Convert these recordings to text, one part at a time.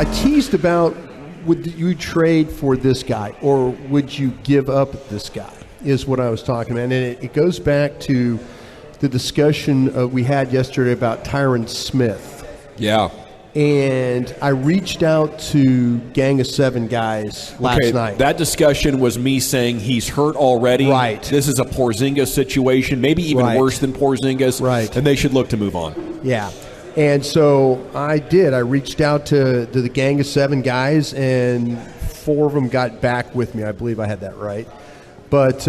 I teased about, would you trade for this guy or would you give up this guy, is what I was talking about. And it goes back to the discussion we had yesterday about Tyron Smith. Yeah. And I reached out to Gang of Seven guys last night. That discussion was me saying he's hurt already. Right. This is a Porzingis situation, maybe even worse than Porzingis. Right. And they should look to move on. Yeah. And so I did. I reached out to the Gang of Seven guys, and 4 of them got back with me. I believe I had that right. But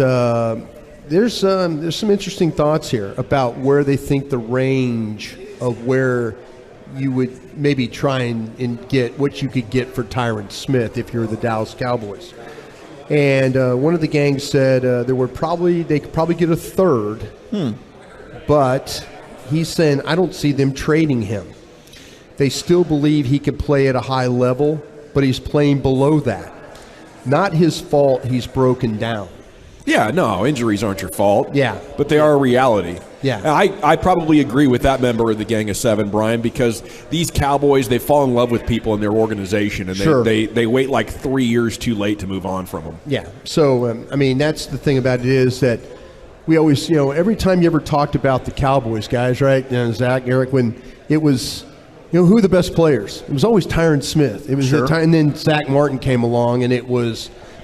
there's some interesting thoughts here about where they think the range of where you would maybe try and get what you could get for Tyron Smith if you're the Dallas Cowboys. And one of the gangs said they could probably get a third, but he's saying, I don't see them trading him. They still believe he can play at a high level, but he's playing below that. Not his fault he's broken down. Yeah, no, injuries aren't your fault. Yeah. But they are a reality. Yeah. I probably agree with that member of the Gang of Seven, Brian, because these Cowboys, they fall in love with people in their organization, and they wait like 3 years too late to move on from them. Yeah. So, that's the thing about it is that we always, every time you ever talked about the Cowboys, guys, right, Zach, Eric, when it was, who are the best players? It was always Tyron Smith. It was and then Zach Martin came along, and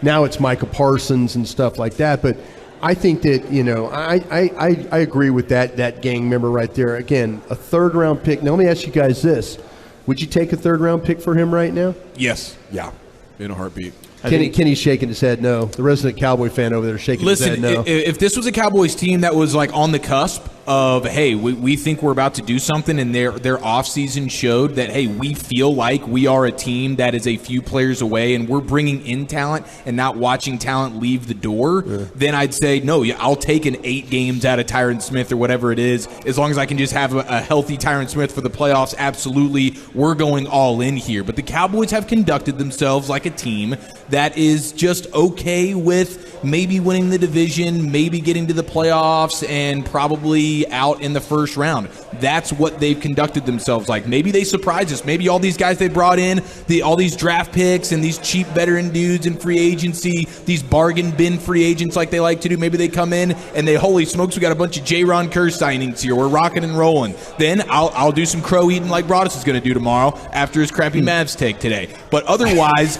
now it's Micah Parsons and stuff like that. But I think that, I agree with that gang member right there. Again, a third-round pick. Now, let me ask you guys this. Would you take a third-round pick for him right now? Yes. Yeah. In a heartbeat. Kenny's shaking his head no. The resident Cowboy fan over there shaking his head no. If this was a Cowboys team that was like on the cusp of, hey, we think we're about to do something, and their offseason showed that, hey, we feel like we are a team that is a few players away and we're bringing in talent and not watching talent leave the door, then I'd say, no, I'll take an 8 games out of Tyron Smith or whatever it is, as long as I can just have a healthy Tyron Smith for the playoffs. Absolutely, we're going all in here. But the Cowboys have conducted themselves like a team that is just okay with maybe winning the division, maybe getting to the playoffs, and probably out in the first round. That's what they've conducted themselves like. Maybe they surprise us. Maybe all these guys they brought in, all these draft picks and these cheap veteran dudes in free agency, these bargain bin free agents like they like to do, maybe they come in and they, holy smokes, we got a bunch of J-Ron Kerr signings here. We're rocking and rolling. Then I'll do some crow eating like Broaddus is going to do tomorrow after his crappy Mavs take today. But otherwise,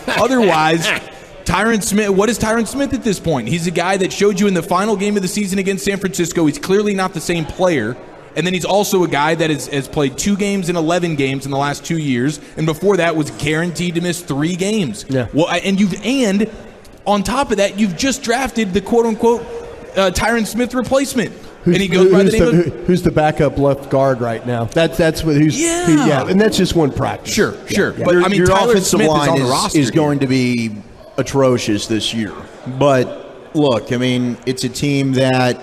Tyron Smith, what is Tyron Smith at this point? He's a guy that showed you in the final game of the season against San Francisco. He's clearly not the same player. And then he's also a guy that has played 2 games in 11 games in the last 2 years. And before that was guaranteed to miss 3 games. Yeah. Well, and on top of that, you've just drafted the quote-unquote Tyron Smith replacement. Who's the backup left guard right now? That's what and that's just one practice. Sure. Yeah. But your Tyler offensive Smith line is on the roster is going to be atrocious this year. But look, it's a team that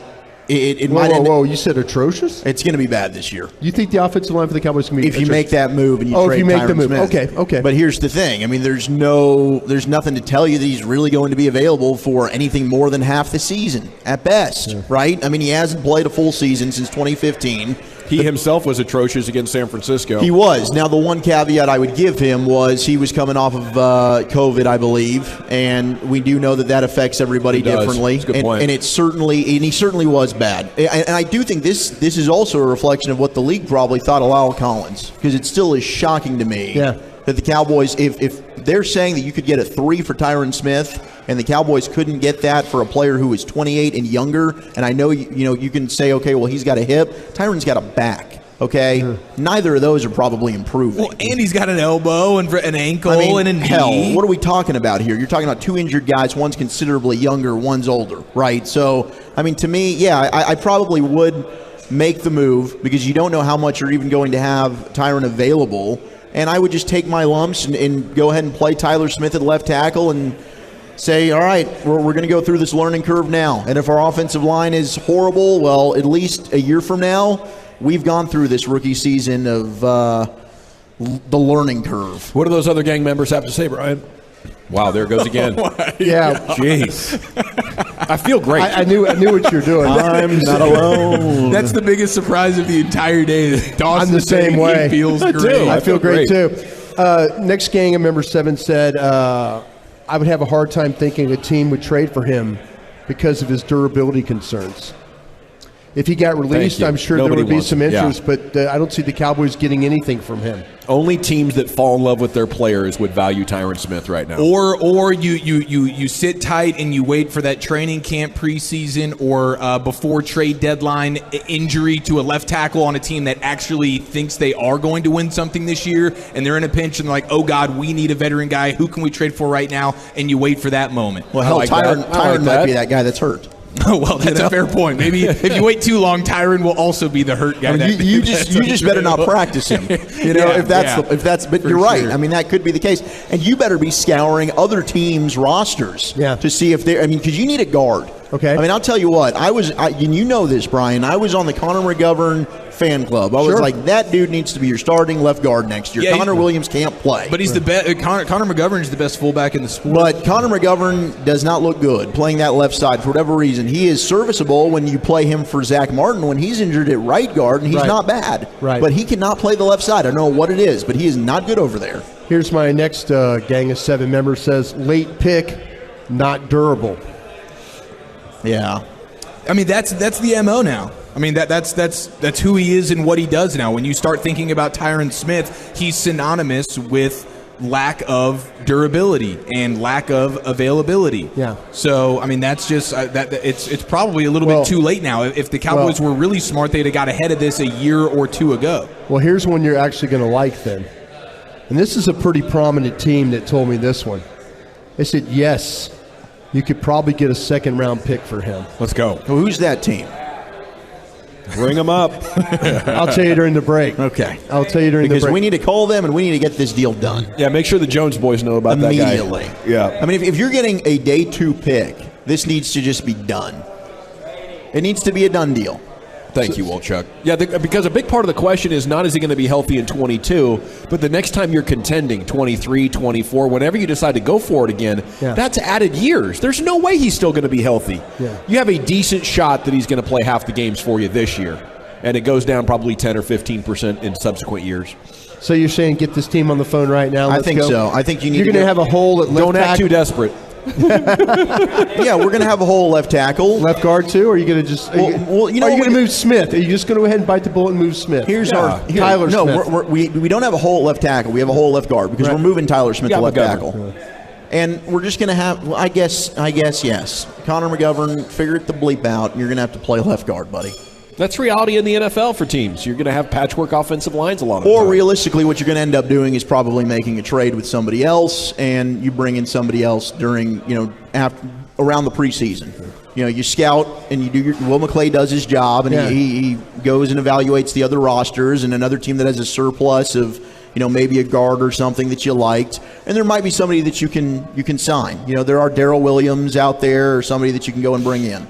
it might. Whoa! You said atrocious? It's going to be bad this year. You think the offensive line for the Cowboys can be? If you make that move and you trade Tyron Smith. Okay. But here's the thing. There's nothing to tell you that he's really going to be available for anything more than half the season at best, right? He hasn't played a full season since 2015. He himself was atrocious against San Francisco. He was. Now, the one caveat I would give him was he was coming off of COVID, I believe, and we do know that affects everybody differently. That's a good point. And he certainly was bad. And I do think this is also a reflection of what the league probably thought of Lyle Collins, because it still is shocking to me that the Cowboys, if they're saying that you could get a 3 for Tyron Smith, and the Cowboys couldn't get that for a player who is 28 and younger, and I know you can say, okay, well, he's got a hip. Tyron's got a back, okay? Neither of those are probably improving. Well, and he's got an elbow and an ankle and a knee. What are we talking about here? You're talking about 2 injured guys. One's considerably younger, one's older, right? So, to me, I probably would make the move because you don't know how much you're even going to have Tyron available, and I would just take my lumps and go ahead and play Tyler Smith at left tackle and say, all right, we're going to go through this learning curve now. And if our offensive line is horrible, well, at least a year from now, we've gone through this rookie season of the learning curve. What do those other gang members have to say, Brian? Wow, there it goes again. Jeez. I feel great. I knew what you're doing. I'm not alone. That's the biggest surprise of the entire day. I'm the same way. He feels great. I feel great too. Next gang of member 7 said, I would have a hard time thinking a team would trade for him because of his durability concerns. If he got released, I'm sure there would be some interest, but I don't see the Cowboys getting anything from him. Only teams that fall in love with their players would value Tyron Smith right now. Or you sit tight and you wait for that training camp preseason or before trade deadline injury to a left tackle on a team that actually thinks they are going to win something this year, and they're in a pinch and they're like, oh God, we need a veteran guy. Who can we trade for right now? And you wait for that moment. Well, hell, Tyron might be that guy that's hurt. Oh, well, that's a fair point. Maybe if you wait too long, Tyron will also be the hurt guy. I mean, you just better not practice him. But you're right. Sure. I mean, that could be the case. And you better be scouring other teams' rosters to see if they're. I mean, because you need a guard. Okay. I mean, I'll tell you what. And you know this, Brian. I was on the Connor McGovern fan club. I was like, that dude needs to be your starting left guard next year. Yeah, Connor Williams can't play. But he's the best. Connor McGovern is the best fullback in the sport. But Connor McGovern does not look good playing that left side for whatever reason. He is serviceable when you play him for Zach Martin when he's injured at right guard, and he's not bad. Right. But he cannot play the left side. I don't know what it is, but he is not good over there. Here's my next gang of 7 members says, late pick, not durable. Yeah. I mean, that's the MO now. I mean, that's who he is and what he does now. When you start thinking about Tyron Smith, he's synonymous with lack of durability and lack of availability. Yeah. So, I mean, that's just it's probably a little bit too late now. If the Cowboys were really smart, they'd have got ahead of this a year or two ago. Well, here's one you're actually going to like then. And this is a pretty prominent team that told me this one. They said, yes, you could probably get a second-round pick for him. Let's go. Well, who's that team? Bring them up. I'll tell you during the break. Okay. I'll tell you during the break. Because we need to call them and we need to get this deal done. Yeah, make sure the Jones boys know about immediately. That guy. Yeah. I mean, if you're getting a day 2 pick, this needs to just be done. It needs to be a done deal. Thank you, Wolchuk. Yeah, because a big part of the question is not is he going to be healthy in 22, but the next time you're contending, 23, 24, whenever you decide to go for it again, that's added years. There's no way he's still going to be healthy. Yeah. You have a decent shot that he's going to play half the games for you this year, and it goes down probably 10 or 15% in subsequent years. So you're saying get this team on the phone right now? I think so. I think you need You're going to have a hole at left Don't act too desperate. Yeah, we're going to have a hole left tackle. Left guard, too? Or are you going to just are you going to move Smith? Are you just going to go ahead and bite the bullet and move Smith? Tyler Smith. We don't have a hole at left tackle. We have a hole at left guard because we're moving Tyler Smith to left tackle. And we're just going to have, I guess, yes. Connor McGovern, figure it the bleep out, and you're going to have to play left guard, buddy. That's reality in the NFL for teams. You're going to have patchwork offensive lines a lot of the time. Or realistically, what you're going to end up doing is probably making a trade with somebody else, and you bring in somebody else during, around the preseason. You scout and you do Will McClay does his job, and he goes and evaluates the other rosters and another team that has a surplus of, maybe a guard or something that you liked, and there might be somebody that you can sign. There are Darrell Williams out there or somebody that you can go and bring in.